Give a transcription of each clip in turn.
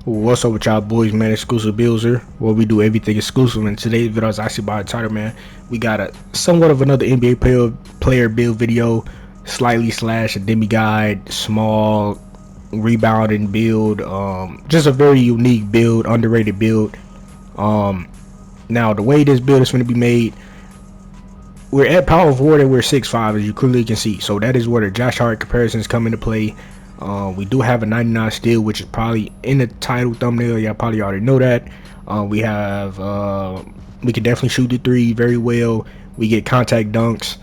What's up with y'all boys, man? Exclusive Builds here, where we do everything exclusive. And today's video is actually by a title, man. We got a somewhat of another NBA player build video, slightly slash a demi guide, small rebounding build. Just a very unique build, underrated build. Now the way this build is going to be made, we're at power forward and we're 6'5", as you clearly can see. So that is where the Josh Hart comparisons come into play. We do have a 99 steal, which is probably in the title thumbnail. Y'all probably already know that. We have we can definitely shoot the three very well. We get contact dunks.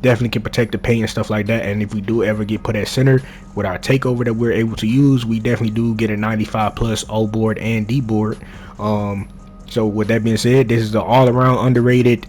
Definitely can protect the paint and stuff like that. And if we do ever get put at center with our takeover that we're able to use, we definitely do get a 95 plus O board and D board. So with that being said, this is the all-around underrated,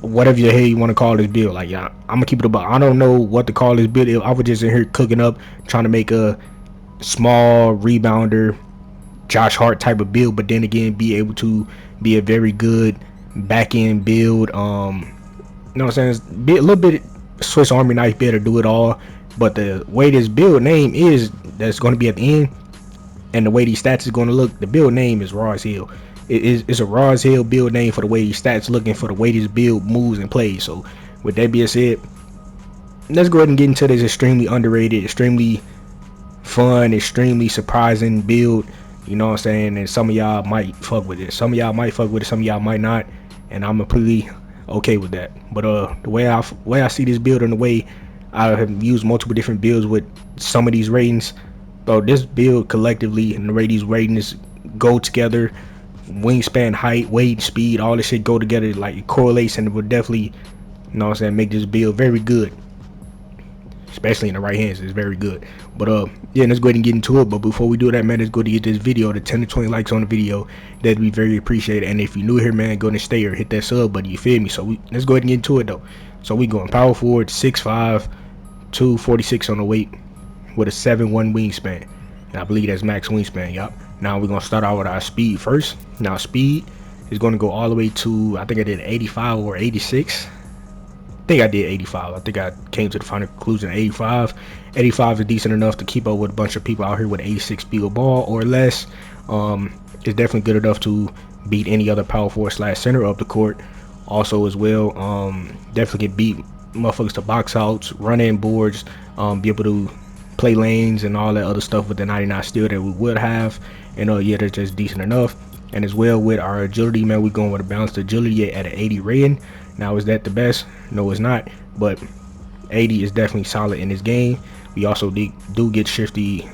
whatever the hell you want to call this build. Like, yeah, I'm gonna keep it about. I don't know what to call this build. I was just in here cooking up, trying to make a small rebounder Josh Hart type of build, but then again be able to be a very good back end build. You know what I'm saying? Be a little bit Swiss Army knife build to do it all. But the way this build name is, that's going to be at the end, and the way these stats is going to look, the build name is raw as hell. It's a raw as hell build name for the way these stats looking, for the way this build moves and plays. So with that being said, let's go ahead and get into this extremely underrated, extremely fun, extremely surprising build. You know what I'm saying? And some of y'all might fuck with it, some of y'all might fuck with it, some of y'all might not, and I'm completely okay with that. But the way I see this build, and the way I have used multiple different builds with some of these ratings, bro, this build collectively and the way these ratings go together, wingspan, height, weight, speed, all this shit go together, like it correlates, and it would definitely, you know what I'm saying, make this build very good, especially in the right hands. It's very good. But yeah, let's go ahead and get into it. But before we do that, man, let's go to get this video to 10 to 20 likes on the video. That'd be very appreciated. And if you're new here, man, go ahead and stay or hit that sub button, you feel me? So let's go ahead and get into it though. So we going power forward, 6'5", 246 on the weight, with a 7'1" wingspan, and I believe that's max wingspan. Yup. Now we're gonna start out with our speed first. Now speed is gonna go all the way to, I think I did 85 or 86. I think I did 85. I think I came to the final conclusion 85. 85 is decent enough to keep up with a bunch of people out here with 86 speed of ball or less. It's definitely good enough to beat any other power forward slash center up the court. Also as well, definitely can beat motherfuckers to box outs, run in boards, be able to play lanes and all that other stuff with the 99 steal that we would have. And yeah, that's just decent enough. And as well with our agility, man, we're going with a balanced agility at an 80 rating. Now, is that the best? No, it's not, but 80 is definitely solid in this game. We also do get shifty,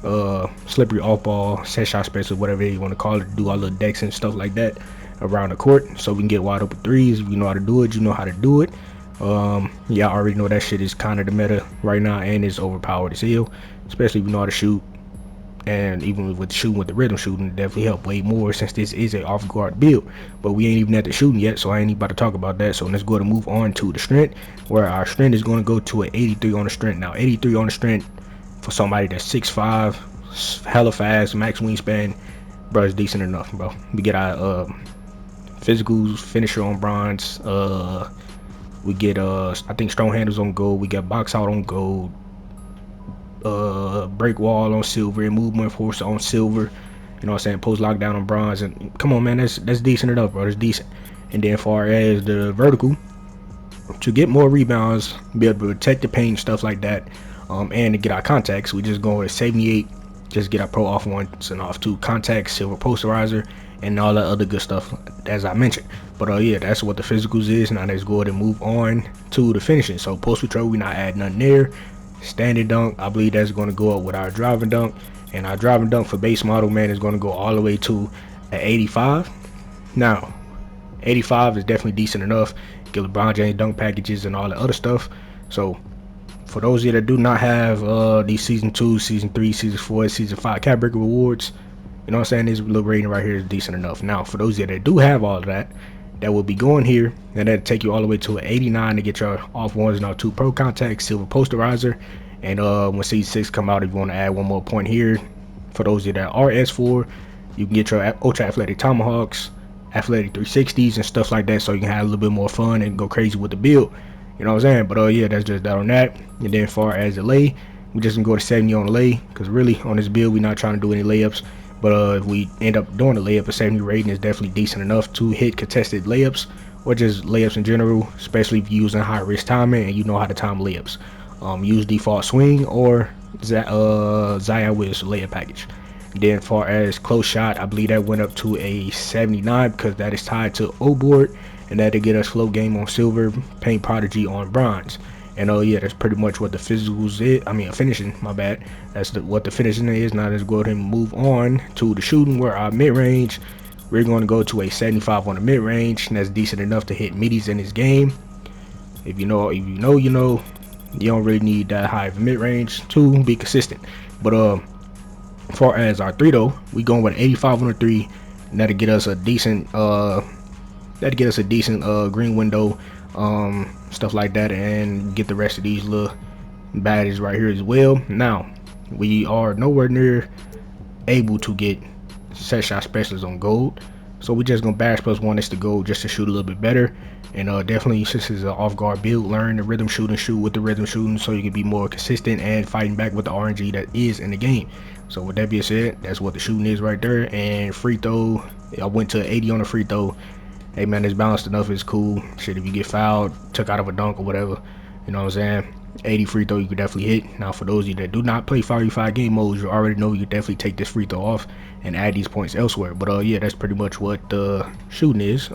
slippery off ball, set shot special, whatever you want to call it, do all the decks and stuff like that around the court, so we can get wide open threes. If you know how to do it, you know how to do it. Yeah, I already know that shit is kind of the meta right now, and it's overpowered as hell, especially if you know how to shoot. And even with shooting, with the rhythm shooting, it definitely help way more, since this is a off guard build. But we ain't even at the shooting yet, so I ain't even about to talk about that. So let's go ahead and move on to the strength, where our strength is going to go to an 83 on the strength. Now 83 on the strength for somebody that's 6'5", hella fast, max wingspan, bro, is decent enough, bro. We get our physicals, finisher on bronze, we get I think strong handles on gold, we got box out on gold, break wall on silver, and movement force on silver. You know what I'm saying? Post lockdown on bronze. And come on, man, that's decent enough, bro. That's decent. And then far as the vertical, to get more rebounds, be able to protect the paint, stuff like that, and to get our contacts, we just go with 78. Just get our pro off ones and off two contacts, silver posterizer, and all that other good stuff as I mentioned. But yeah, that's what the physicals is. Now let's go ahead and move on to the finishing. So post control, we not add nothing there. Standard dunk, I believe that's going to go up with our driving dunk, and our driving dunk for base model, man, is going to go all the way to an 85. Now 85 is definitely decent enough. Get LeBron James dunk packages and all the other stuff. So for those of you that do not have these season 2, season 3, season 4, season 5 cap breaker rewards, you know what I'm saying, this little rating right here is decent enough. Now for those of you that do have all of that, that will be going here, and that'll take you all the way to an 89 to get your off ones and our 2 pro contacts, silver posterizer. And when season 6 come out, if you want to add one more point here, for those of you that are S4, you can get your ultra athletic tomahawks, athletic 360s and stuff like that, so you can have a little bit more fun and go crazy with the build. You know what I'm saying? But yeah, that's just that on that. And then far as the lay, We just gonna go to 70 on the lay, because really on this build we not trying to do any layups. But if we end up doing a layup, a 70 rating is definitely decent enough to hit contested layups, or just layups in general, especially if you're using high risk timing and you know how to time layups. Use default swing or Zion Wills layup package. Then far as close shot, I believe that went up to a 79 because that is tied to O board, and that'll get us float game on silver, paint prodigy on bronze. And yeah, that's pretty much what the physicals is. I mean, finishing, my bad. That's what the finishing is. Now let's go ahead and move on to the shooting, where our mid-range, we're going to go to a 75 on the mid-range, and that's decent enough to hit middies in this game. If you know, you know. You don't really need that high of a mid-range to be consistent. But as far as our three though, we going with 85 on the three, and that'll get us a decent green window, stuff like that, and get the rest of these little badges right here as well. Now we are nowhere near able to get set shot specialists on gold, so we just gonna bash +1 is to gold just to shoot a little bit better. And definitely, since it's an off-guard build, learn the rhythm shooting, shoot with the rhythm shooting, so you can be more consistent and fighting back with the RNG that is in the game. So with that being said, that's what the shooting is right there. And free throw, I went to 80 on the free throw. Hey man, it's balanced enough, it's cool. Shit, if you get fouled, took out of a dunk or whatever, you know what I'm saying, 80 free throw you could definitely hit. Now for those of you that do not play 5v5 game modes, you already know you could definitely take this free throw off and add these points elsewhere. But yeah, that's pretty much what the shooting is.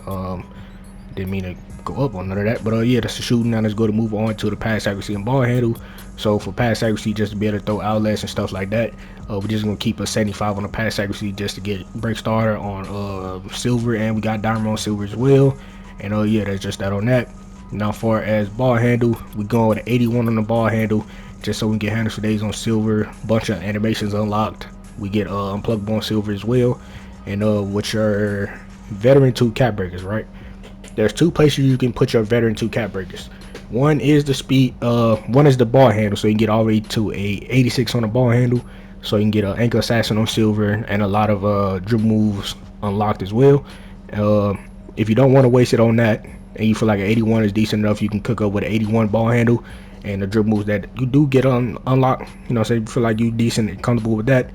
Didn't mean to go up on none of that, but yeah, that's the shooting. Now let's go to move on to the pass accuracy and ball handle. So for pass accuracy, just to be able to throw outlets and stuff like that, we're just gonna keep a 75 on the pass accuracy just to get break starter on silver, and we got diamond on silver as well. And yeah, that's just that on that. Now far as ball handle, we going with an 81 on the ball handle, just so we can get handles for days on silver. Bunch of animations unlocked. We get unpluggable on silver as well. And with your veteran 2 cap breakers, right? There's two places you can put your veteran 2 cap breakers. One is the speed, one is the ball handle, so you can get all the way to a 86 on the ball handle, so you can get an ankle assassin on silver and a lot of dribble moves unlocked as well. If you don't want to waste it on that and you feel like an 81 is decent enough, you can cook up with an 81 ball handle and the dribble moves that you do get unlocked. You know, so you feel like you decent and comfortable with that,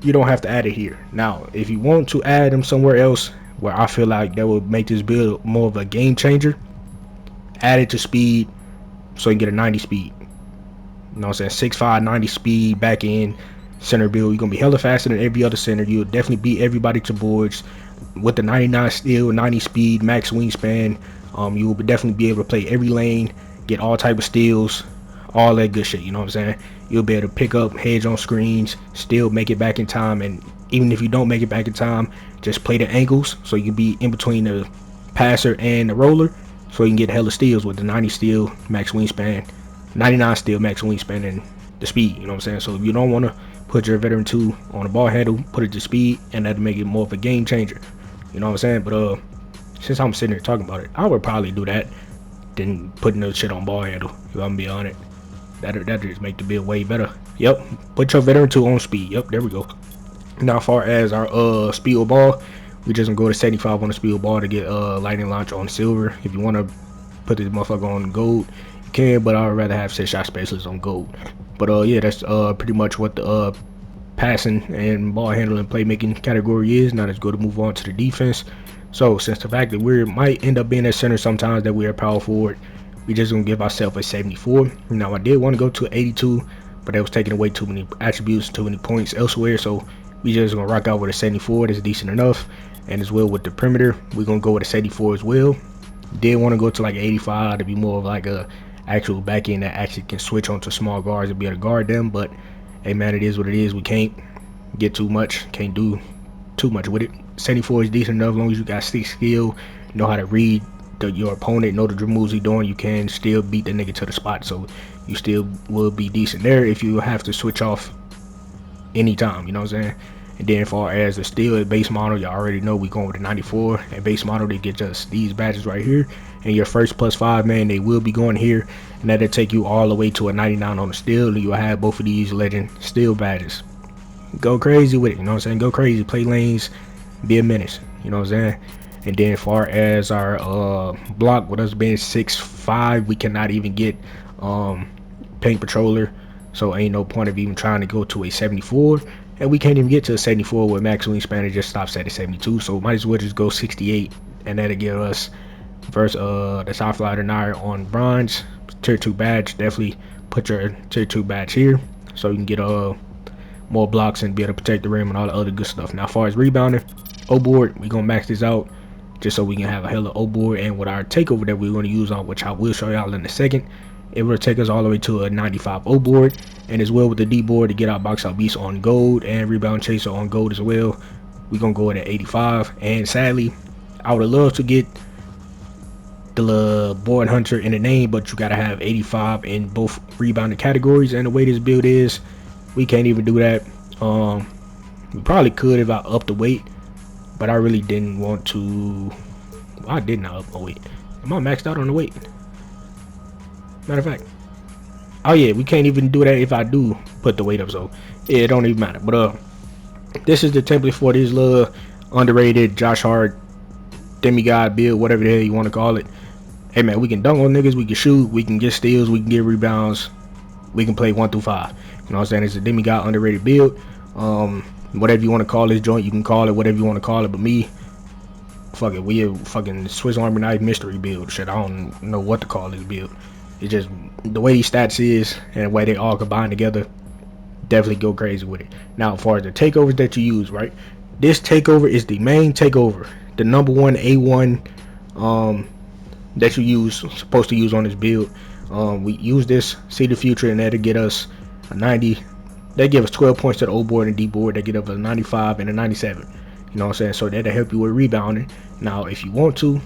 you don't have to add it here. Now if you want to add them somewhere else where I feel like that would make this build more of a game changer, add it to speed, so you can get a 90 speed. You know what I'm saying? 6'5", 90 speed, back end, center build. You're going to be hella faster than every other center. You'll definitely beat everybody to boards. With the 99 steal, 90 speed, max wingspan, you will definitely be able to play every lane, get all type of steals, all that good shit, you know what I'm saying? You'll be able to pick up heads on screens, still make it back in time, and even if you don't make it back in time, just play the angles, so you can be in between the passer and the roller, so you can get hella steals with the 90 steal, max wingspan, 99 steal, max wingspan, and the speed, you know what I'm saying? So if you don't want to put your veteran 2 on the ball handle, put it to speed, and that'll make it more of a game changer, you know what I'm saying? But since I'm sitting here talking about it, I would probably do that than putting the shit on ball handle, if I'm gonna be on it. That'll just make the build way better. Yep, put your veteran 2 on speed. Yep, there we go. Now as far as our speed ball, we just gonna go to 75 on the speed ball to get lightning launch on silver. If you want to put this motherfucker on gold, you can, but I would rather have set shot specialists on gold. But yeah, that's pretty much what the passing and ball handling playmaking category is. Now let's go to move on to the defense. So since the fact that we might end up being at center sometimes, that we're a power forward, we just gonna give ourselves a 74. Now I did want to go to 82, but that was taking away too many attributes, too many points elsewhere, so we just gonna rock out with a 74. That's decent enough. And as well with the perimeter, we're gonna go with a 74 as well. Did want to go to like 85 to be more of like a actual back end that actually can switch onto small guards and be able to guard them, but hey man, it is what it is. We can't get too much, can't do too much with it. 74 is decent enough as long as you got stick skill, know how to read your opponent, know the dribble moves he's doing. You can still beat the nigga to the spot, so you still will be decent there if you have to switch off anytime, you know what I'm saying? And then as far as the steal at base model, you already know we going with a 94 at base model to get just these badges right here. And your first +5 man, they will be going here, and that'll take you all the way to a 99 on the steal, and you'll have both of these legend steal badges. Go crazy with it, you know what I'm saying? Go crazy, play lanes, be a menace, you know what I'm saying? And then as far as our block, with us being 6'5", we cannot even get paint patroller. So ain't no point of even trying to go to a 74, and we can't even get to a 74 with max wingspan. It just stops at a 72. So might as well just go 68, and that'll give us versus the South Florida Nire on bronze tier 2 badge. Definitely put your tier 2 badge here so you can get more blocks and be able to protect the rim and all the other good stuff. Now, as far as rebounding, O board, we gonna max this out just so we can have a hella O board. And with our takeover that we're gonna use on, which I will show y'all in a second, it will take us all the way to a 95 O board, and as well with the D board to get our box out beast on gold and rebound chaser on gold as well. We're gonna go at 85, and sadly, I would have loved to get the board hunter in the name, but you gotta have 85 in both rebounding categories, and the way this build is, we can't even do that. We probably could if I upped the weight, but I really didn't want to. Well, I did not up my weight. Am I maxed out on the weight? Matter of fact, oh yeah, we can't even do that if I do put the weight up, so yeah, it don't even matter. But this is the template for this little underrated Josh Hart demigod build, whatever the hell you want to call it. Hey man, we can dunk on niggas, we can shoot, we can get steals, we can get rebounds, we can play 1 through 5. You know what I'm saying? It's a demigod underrated build. Whatever you want to call this joint, you can call it whatever you want to call it. But me, fuck it, we a fucking Swiss Army knife mystery build. Shit, I don't know what to call this build. It's just the way these stats is and the way they all combine together. Definitely go crazy with it. Now, as far as the takeovers that you use, right? This takeover is the main takeover, the number one A1 that you supposed to use on this build. We use this, see the future, and that'll get us a 90. They give us 12 points to the O board and D board. They get up a 95 and a 97. You know what I'm saying? So that'll help you with rebounding. Now, if you want to,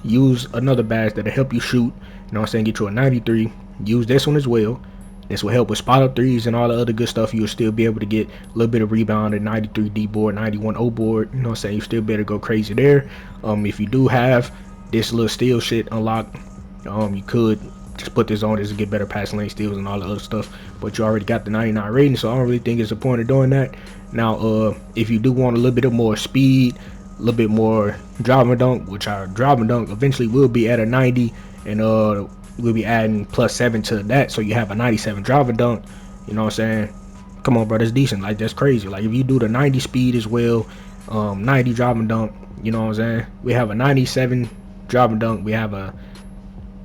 use another badge that'll help you shoot. You know what I'm saying? Get you a 93. Use this one as well. This will help with spot up threes and all the other good stuff. You'll still be able to get a little bit of rebound at 93 D board, 91 O board. You know what I'm saying? You still better go crazy there. If you do have this little steal shit unlocked, you could just put this on just to get better passing lane steals and all the other stuff, but you already got the 99 rating, so I don't really think it's a point of doing that. Now if you do want a little bit of more speed, a little bit more driving dunk, which our driving dunk eventually will be at a 90, and we'll be adding +7 to that, so you have a 97 driving dunk. You know what I'm saying? Come on, bro, that's decent. Like, that's crazy. Like, if you do the 90 speed as well, 90 driving dunk, you know what I'm saying? We have a 97 driving dunk, we have a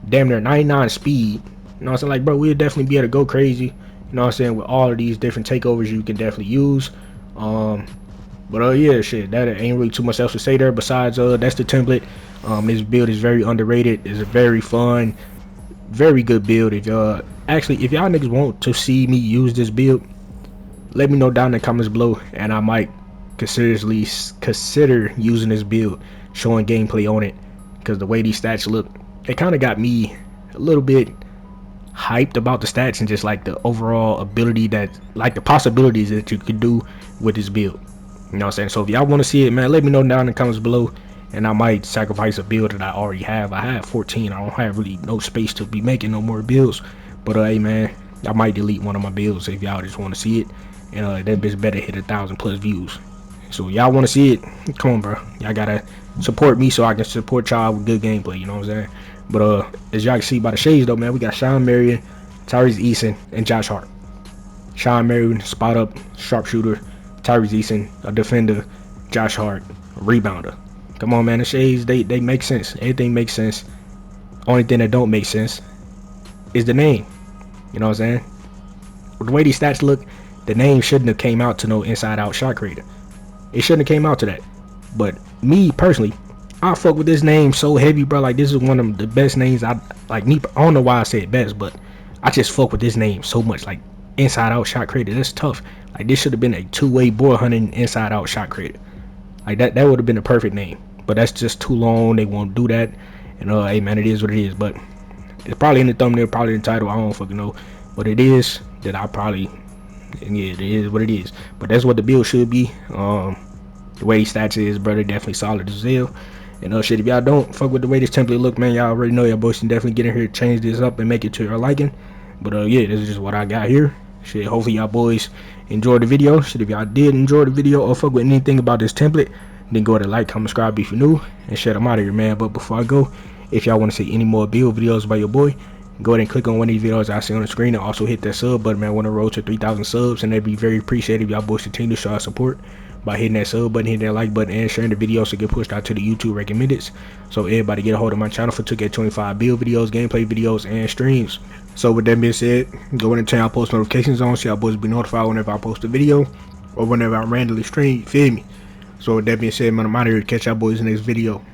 damn near 99 speed. You know what I'm saying? Like, bro, we'll definitely be able to go crazy. You know what I'm saying? With all of these different takeovers you can definitely use. But yeah, shit, that ain't really too much else to say there besides that's the template. This build is very underrated. It's a very fun, very good build. If y'all niggas want to see me use this build, let me know down in the comments below, and I might consider using this build, showing gameplay on it, because the way these stats look, it kind of got me a little bit hyped about the stats and just like the overall ability, that like the possibilities that you could do with this build. You know what I'm saying? So if y'all want to see it, man, let me know down in the comments below, and I might sacrifice a build that I already have. I have 14. I don't have really no space to be making no more builds, but hey man, I might delete one of my builds if y'all just want to see it, and that bitch better hit 1,000+ views. So y'all want to see it, come on, bro, y'all gotta support me so I can support y'all with good gameplay. You know what I'm saying? But as y'all can see by the shades though, man, we got Sean Marion, Tyrese Eason, and Josh Hart. Sean Marion, spot up sharpshooter. Tyrese Eason, a defender. Josh Hart, a rebounder. Come on, man, the shades, they make sense. Everything makes sense. Only thing that don't make sense is the name. You know what I'm saying? The way these stats look, the name shouldn't have came out to no inside out shot creator. It shouldn't have came out to that. But me personally, I fuck with this name so heavy, bro. Like, this is one of the best names. I don't know why I say it best, but I just fuck with this name so much. Like, inside out shot creator, that's tough. Like, this should have been a two-way board hunting inside out shot creator. Like, that would have been a perfect name, but that's just too long. They won't do that. And hey man, it is what it is. But it's probably in the thumbnail, probably in the title, I don't fucking know, but it is that I probably, yeah, it is what it is. But that's what the build should be. The way these stats is, brother, definitely solid as hell. And shit, if y'all don't fuck with the way this template look, man, y'all already know y'all boys can definitely get in here, change this up, and make it to your liking. But yeah, this is just what I got here. Shit, hopefully y'all boys enjoyed the video. Shit, if y'all did enjoy the video or fuck with anything about this template, then go ahead and like, comment, subscribe if you're new, and shit, I'm out of here, man. But before I go, if y'all want to see any more build videos by your boy, go ahead and click on one of these videos I see on the screen, and also hit that sub button, man. I want to roll to 3,000 subs, and that'd be very appreciated if y'all boys continue to show our support by hitting that sub button, hitting that like button, and sharing the video so it get pushed out to the YouTube recommended, so everybody get a hold of my channel for 2K25 build videos, gameplay videos, and streams. So with that being said, go ahead and turn y'all post notifications on so y'all boys be notified whenever I post a video or whenever I randomly stream, feel me? So with that being said, man, I'm out here to catch y'all boys in the next video.